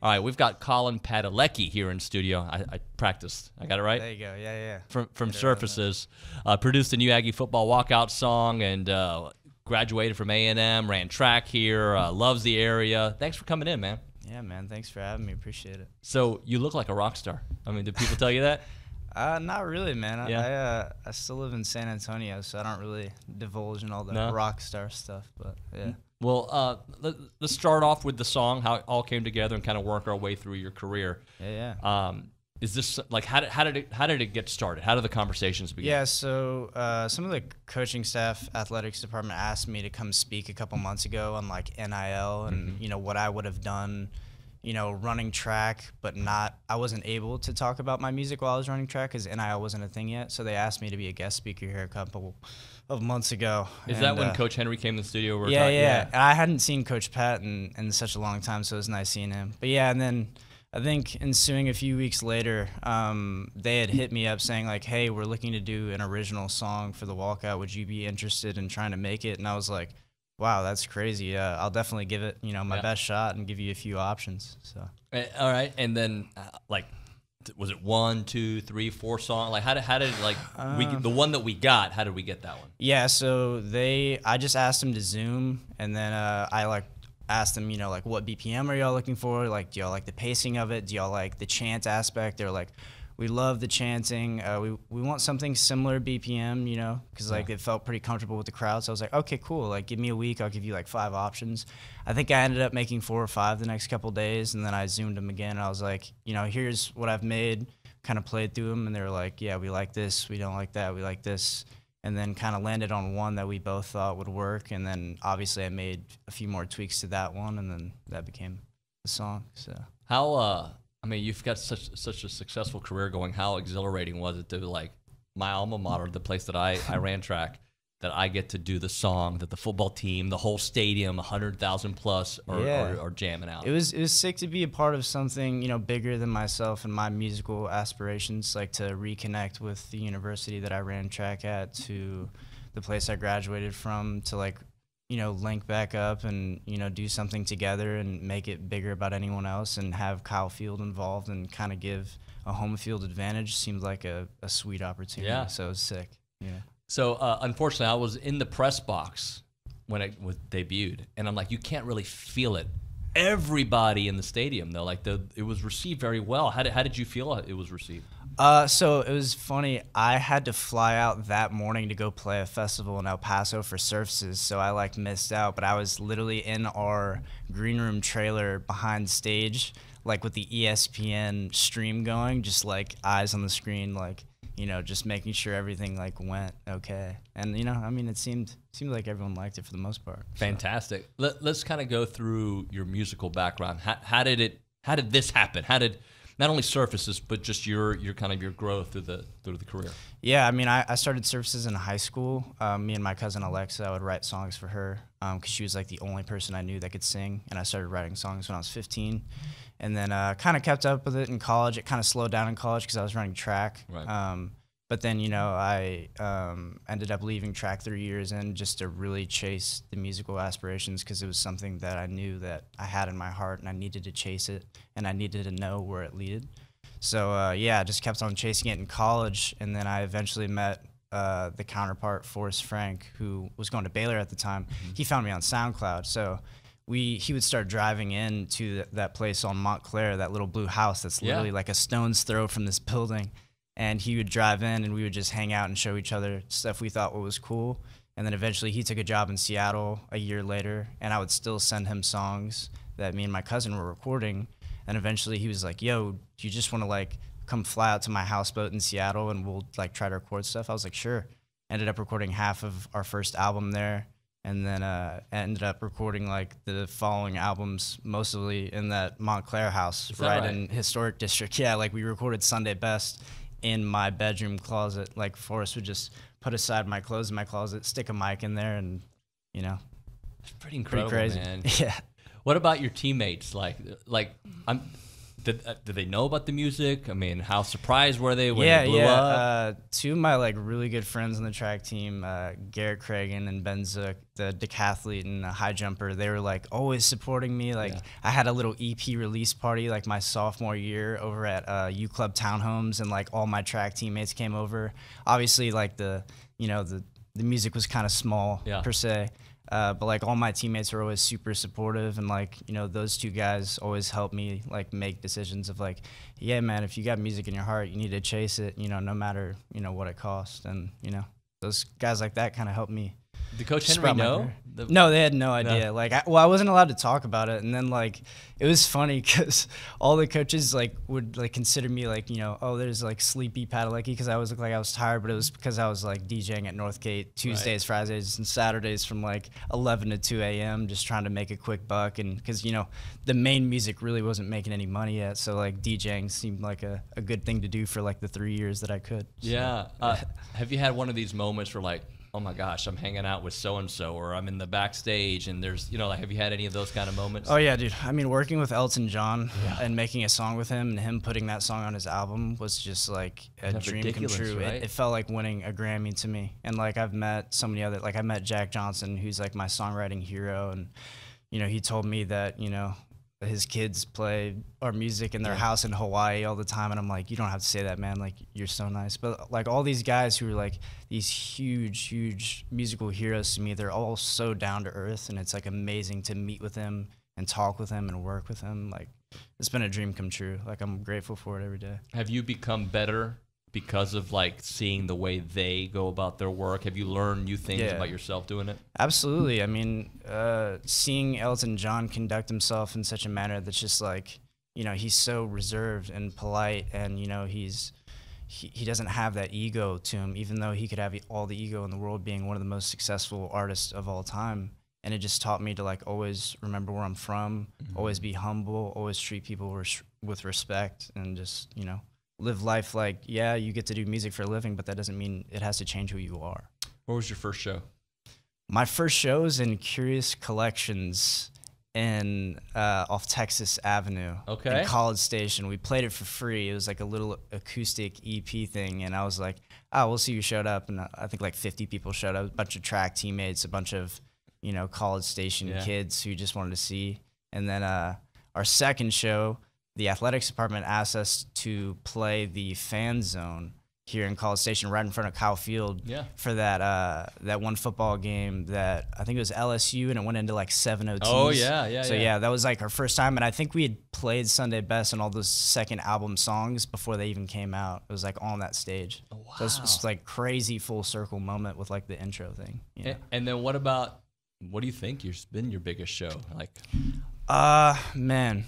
All right, we've got Colin Padalecki here in studio. I practiced. I got it right? There you go. Yeah. From Surfaces. Produced a new Aggie football walkout song and graduated from A&M, ran track here, loves the area. Thanks for coming in, man. Yeah, man. Thanks for having me. Appreciate it. So you look like a rock star. I mean, did people tell you that? Not really, man. Yeah. I still live in San Antonio, so I don't really divulge in all the rock star stuff. But yeah. Well, let's start off with the song, how it all came together, and kind of work our way through your career. Yeah. Is this like how did it get started? How did the conversations begin? Yeah. So some of the coaching staff, athletics department asked me to come speak a couple months ago on like NIL and what I would have done. Running track, but I wasn't able to talk about my music while I was running track because NIL wasn't a thing yet. So they asked me to be a guest speaker here a couple of months ago. Is that when Coach Henry came to the studio? Yeah. And I hadn't seen Coach Pat in such a long time, so it was nice seeing him. But yeah, and then I think ensuing a few weeks later, they had hit me up saying like, hey, we're looking to do an original song for the walkout. Would you be interested in trying to make it? And I was like, wow, that's crazy. I'll definitely give it, my best shot and give you a few options. So. All right, and then was it 1, 2, 3, 4 songs? Like how did like the one that we got? How did we get that one? Yeah, so I just asked them to Zoom, and then I asked them, like what BPM are y'all looking for? Like, do y'all like the pacing of it? Do y'all like the chant aspect? They're like, we love the chanting. We want something similar BPM, because it felt pretty comfortable with the crowd. So I was like, okay, cool. Like, give me a week. I'll give you like 5 options. I think I ended up making 4 or 5 the next couple of days, and then I Zoomed them again. And I was like, here's what I've made. Kind of played through them, and they were like, yeah, we like this. We don't like that. We like this. And then kind of landed on one that we both thought would work. And then obviously I made a few more tweaks to that one, and then that became the song. So how I mean, you've got such a successful career going. How exhilarating was it to like my alma mater, the place that I ran track, that I get to do the song that the football team, the whole stadium, 100,000 plus are jamming out. It was sick to be a part of something bigger than myself and my musical aspirations. Like to reconnect with the university that I ran track at, to the place I graduated from, to like link back up and, do something together and make it bigger about anyone else, and have Kyle Field involved and kind of give a home field advantage seemed like a sweet opportunity. Yeah. So it was sick. Yeah. So unfortunately, I was in the press box when it was debuted, and I'm like, you can't really feel it. Everybody in the stadium, though, like it was received very well. How did you feel it was received? So it was funny. I had to fly out that morning to go play a festival in El Paso for Surfaces, so I missed out. But I was literally in our green room trailer behind stage, with the ESPN stream going, just eyes on the screen, just making sure everything went okay. And it seemed like everyone liked it for the most part. Fantastic. So. Let's kind of go through your musical background. How did this happen? How did not only Surfaces, but just your kind of your growth through the career? Yeah, I started Surfaces in high school. Me and my cousin Alexa, I would write songs for her because she was the only person I knew that could sing. And I started writing songs when I was 15. And then kind of kept up with it in college. It kind of slowed down in college because I was running track. Right. But then, I ended up leaving track 3 years in just to really chase the musical aspirations, because it was something that I knew that I had in my heart, and I needed to chase it, and I needed to know where it led. So, I just kept on chasing it in college, and then I eventually met the counterpart, Forrest Frank, who was going to Baylor at the time. Mm-hmm. He found me on SoundCloud, so he would start driving into that place on Montclair, that little blue house that's literally like a stone's throw from this building. And he would drive in, and we would just hang out and show each other stuff we thought was cool. And then eventually he took a job in Seattle a year later, and I would still send him songs that me and my cousin were recording. And eventually he was like, yo, do you just want to come fly out to my houseboat in Seattle and we'll try to record stuff? I was like, sure. Ended up recording half of our first album there. And then ended up recording the following albums mostly in that Montclair house, right in Historic District. Yeah, we recorded Sunday Best in my bedroom closet. Forrest would just put aside my clothes in my closet, stick a mic in there, and it's pretty incredible, pretty crazy. Man. Yeah. What about your teammates? Did they know about the music? I mean, how surprised were they when it blew up? Two of my like really good friends on the track team, Garrett Cragen and Ben Zook, the decathlete and the high jumper, they were like always supporting me. Like I had a little EP release party like my sophomore year over at U Club Townhomes, and like all my track teammates came over. Obviously, like the music was kind of small per se. But like all my teammates were always super supportive, and like, you know, those two guys always helped me like make decisions of like, yeah, man, if you got music in your heart, you need to chase it, you know, no matter, you know, what it costs. And, you know, those guys like that kind of helped me. Did Coach Henry know? No, they had no idea. No. Like, I wasn't allowed to talk about it. And then, like, it was funny because all the coaches, like, would, like, consider me, like, you know, oh, there's, like, sleepy Padalecki, because I always looked like I was tired, but it was because I was, like, DJing at Northgate Tuesdays, Fridays, and Saturdays from, like, 11 to 2 a.m. just trying to make a quick buck. And because, you know, the main music really wasn't making any money yet. So, like, DJing seemed like a good thing to do for, like, the 3 years that I could. So, yeah. Have you had one of these moments where, like, oh my gosh, I'm hanging out with so-and-so, or I'm in the backstage and there's, you know, like, have you had any of those kind of moments? Oh yeah, dude. I mean, working with Elton John and making a song with him and him putting that song on his album was just like a dream come true. Right? It felt like winning a Grammy to me. And like, I've met so many other, like I met Jack Johnson, who's like my songwriting hero. And, you know, he told me that, you know, his kids play our music in their house in Hawaii all the time, and I'm like, you don't have to say that, man. Like, you're so nice. But like all these guys who are like these huge musical heroes to me, they're all so down to earth, and it's like amazing to meet with them and talk with them and work with them. Like, it's been a dream come true. Like, I'm grateful for it every day. Have you become better because of like seeing the way they go about their work? Have you learned new things about yourself doing it? Absolutely. I mean, seeing Elton John conduct himself in such a manner that's just like, you know, he's so reserved and polite, and, you know, he doesn't have that ego to him, even though he could have all the ego in the world, being one of the most successful artists of all time. And it just taught me to like always remember where I'm from, always be humble, always treat people with respect, and just, you know, live life like, yeah, you get to do music for a living, but that doesn't mean it has to change who you are. Where was your first show? My first show was in Curious Collections off Texas Avenue in College Station. We played it for free. It was like a little acoustic EP thing, and I was like, oh, we'll see who showed up. And I think like 50 people showed up, a bunch of track teammates, a bunch of, you know, College Station kids who just wanted to see. And then our second show, the athletics department asked us to play the fan zone here in College Station, right in front of Kyle Field, for that one football game that I think it was LSU, and it went into like 7 OTs. Oh yeah. So yeah, that was like our first time, and I think we had played Sunday Best and all those second album songs before they even came out. It was like on that stage. Oh, wow. So it's like crazy full circle moment with like the intro thing. Yeah. And then what do you think has been your biggest show? Like, man.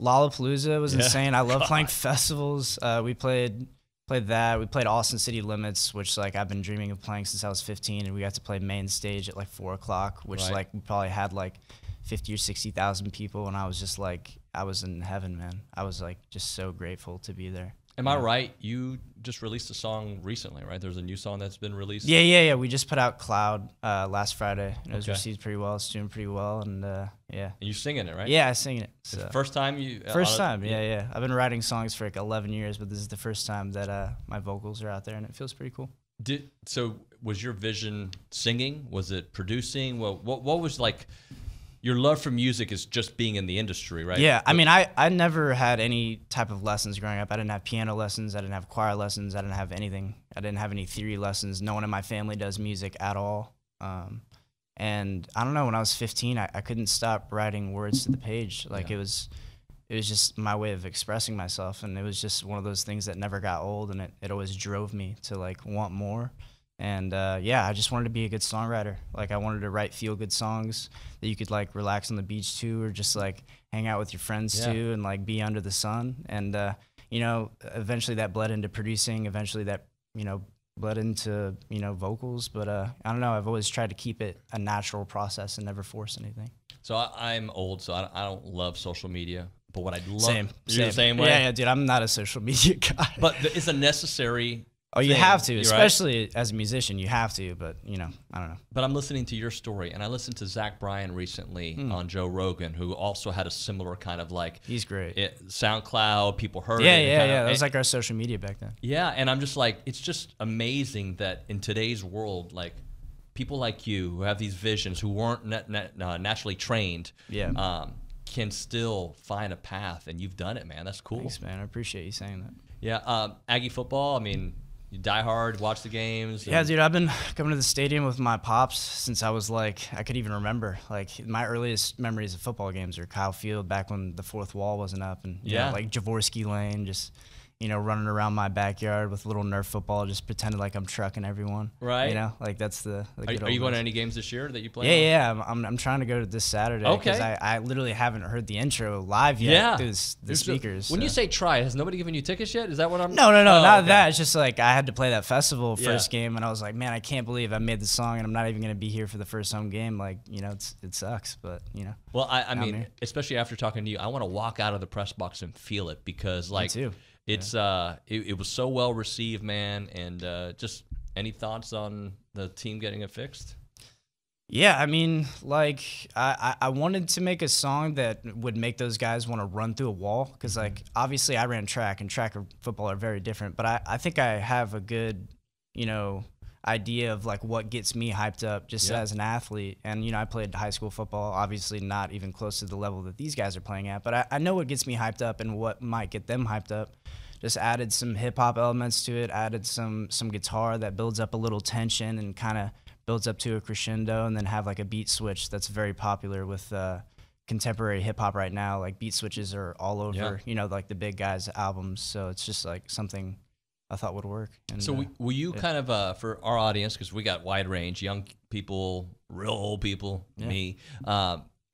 Lollapalooza was insane. I love playing festivals. We played that. We played Austin City Limits, which like I've been dreaming of playing since I was 15, and we got to play main stage at like 4 o'clock, which like we probably had like 50 or 60,000 people, and I was just like, I was in heaven, man. I was like just so grateful to be there. Am I right? You just released a song recently, right? There's a new song that's been released. Yeah. We just put out Cloud last Friday. It was received pretty well. It's doing pretty well, and yeah. And you're singing it, right? Yeah, I'm singing it. So. First time you? First time, yeah. I've been writing songs for like 11 years, but this is the first time that my vocals are out there, and it feels pretty cool. So was your vision singing? Was it producing? Well, what was like? Your love for music is just being in the industry, right? Yeah, I mean, I never had any type of lessons growing up. I didn't have piano lessons. I didn't have choir lessons. I didn't have anything. I didn't have any theory lessons. No one in my family does music at all. And I don't know, when I was 15, I couldn't stop writing words to the page. Like, it was just my way of expressing myself. And it was just one of those things that never got old, and it always drove me to, like, want more. And I just wanted to be a good songwriter. Like, I wanted to write feel-good songs that you could like relax on the beach to, or just like hang out with your friends to, and like be under the sun. And you know, eventually that bled into producing. Eventually that, you know, bled into, you know, vocals. But I don't know. I've always tried to keep it a natural process and never force anything. So I'm old, so I don't love social media. But what I'd love, same. You're the same way. Yeah, dude. I'm not a social media guy. But it's a necessary Oh, you have to, You're especially right. as a musician, you have to. But I don't know. But I'm listening to your story, and I listened to Zach Bryan recently on Joe Rogan, who also had a similar kind of like. He's great. SoundCloud, people heard it. Yeah. That was like our social media back then. Yeah, and I'm just like, it's just amazing that in today's world, like people like you who have these visions, who weren't naturally trained, can still find a path, and you've done it, man. That's cool. Thanks, man. I appreciate you saying that. Yeah, Aggie football. I mean. You die hard, watch the games. Yeah, dude, I've been coming to the stadium with my pops since I was like, I could even remember. Like, my earliest memories of football games are Kyle Field back when the fourth wall wasn't up, and you know, like Jaworski Lane, just running around my backyard with a little Nerf football, just pretending like I'm trucking everyone. Right. Like that's the. Are you going to any games this year that you play? Yeah. I'm trying to go to this Saturday. Okay. Because I literally haven't heard the intro live yet through the speakers. When you say try, has nobody given you tickets yet? Is that what I'm? No, not that. It's just like I had to play that festival first game, and I was like, man, I can't believe I made the song, and I'm not even going to be here for the first home game. Like, it sucks, but Well, I mean, especially after talking to you, I want to walk out of the press box and feel it because, like, me too. It's it was so well received, man. And just any thoughts on the team getting it fixed? Yeah, I mean, like I wanted to make a song that would make those guys want to run through a wall because, like, obviously I ran track, and track and football are very different. But I think I have a good, idea of like what gets me hyped up just as an athlete. And I played high school football, obviously not even close to the level that these guys are playing at. But I know what gets me hyped up and what might get them hyped up. Just added some hip hop elements to it, added some guitar that builds up a little tension and kind of builds up to a crescendo, and then have like a beat switch that's very popular with contemporary hip hop right now. Like beat switches are all over, like the big guys' albums. So it's just like something I thought would work. And, so will you kind of, for our audience, because we got wide range, young people, real old people, me,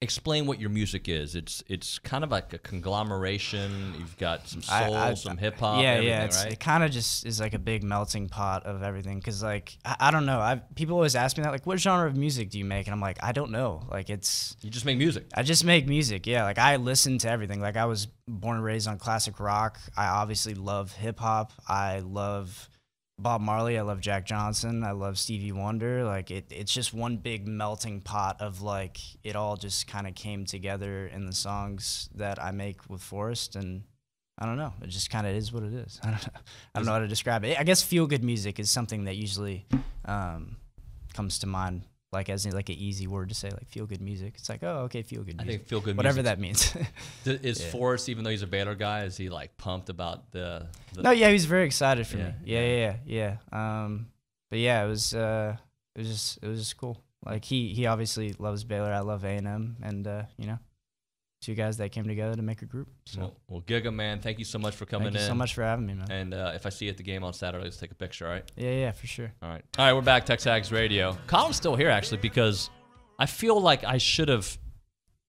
explain what your music is. It's kind of like a conglomeration. You've got some soul, some hip hop, right? It kind of just is like a big melting pot of everything. Cause like I don't know. People always ask me that, like, what genre of music do you make? And I'm like, I don't know. Like you just make music. I just make music. Yeah, like I listen to everything. Like I was born and raised on classic rock. I obviously love hip hop. I love Bob Marley, I love Jack Johnson, I love Stevie Wonder. Like it's just one big melting pot of like it all just kind of came together in the songs that I make with Forrest, and I don't know, it just kind of is what it is. I don't know how to describe it. I guess feel good music is something that usually comes to mind, like as like an easy word to say, like feel good music. It's like, oh, okay, feel good music. I think feel good whatever music. that means. Is Forrest, even though he's a Baylor guy, is he like pumped about the No, yeah, he's very excited for me. Yeah. But yeah, it was just cool. Like he obviously loves Baylor. I love A&M, and two guys that came together to make a group. So. Well, Giga, man, thank you so much for coming in. Thank you so much for having me, man. And if I see you at the game on Saturday, let's take a picture, all right? Yeah, for sure. All right, we're back, TexAgs Radio. Colin's still here, actually, because I feel like I should have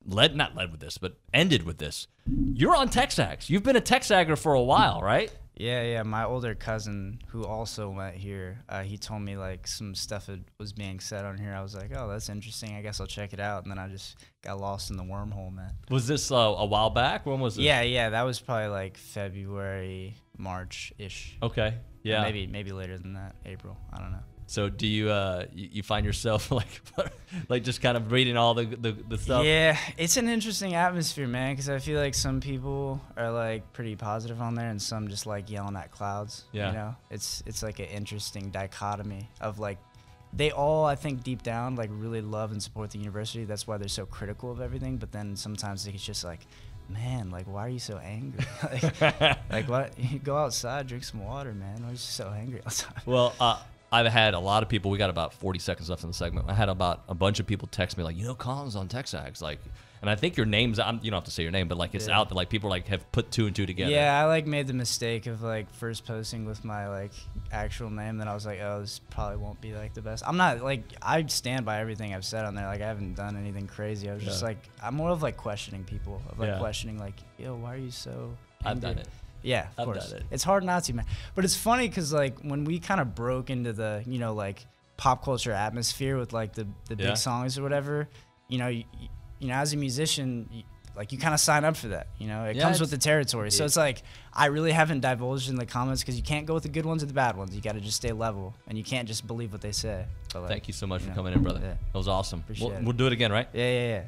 not led with this, but ended with this. You're on TexAgs. You've been a TexAgger for a while, right? Yeah. My older cousin, who also went here, he told me like some stuff was being said on here. I was like, oh, that's interesting. I guess I'll check it out. And then I just got lost in the wormhole, man. Was this a while back? When was this? Yeah. That was probably like February, March-ish. Okay. Yeah. Or maybe later than that, April. I don't know. So do you find yourself like just kind of reading all the stuff? Yeah, it's an interesting atmosphere, man, because I feel like some people are like pretty positive on there, and some just like yelling at clouds. Yeah. It's like an interesting dichotomy of like they all, I think, deep down like really love and support the university. That's why they're so critical of everything. But then sometimes it's just like, man, like, why are you so angry? like what? You go outside, drink some water, man. Why are you so angry all the time? Well, I've had a lot of people. We got about 40 seconds left in the segment. I had about a bunch of people text me like, Colin's on TexAgs, like, and I think your name's. You don't have to say your name, but like it's out there. Like people like have put two and two together. Yeah, I like made the mistake of like first posting with my like actual name. Then I was like, oh, this probably won't be like the best. I'm not like I stand by everything I've said on there. Like I haven't done anything crazy. I was just like I'm more of like questioning people, of like questioning like, yo, why are you so angry? I've done it. Yeah, of course. It's hard not to, man. But it's funny because like when we kind of broke into the like pop culture atmosphere with like the big songs or whatever, as a musician, like you kind of sign up for that, you know. It Yeah, comes with the territory. So yeah. it's like I really haven't divulged in the comments because you can't go with the good ones or the bad ones. You got to just stay level, and you can't just believe what they say. But like, Thank you so much for know, coming in, brother. yeah. That was awesome. Appreciate it. We'll do it again, right? Yeah.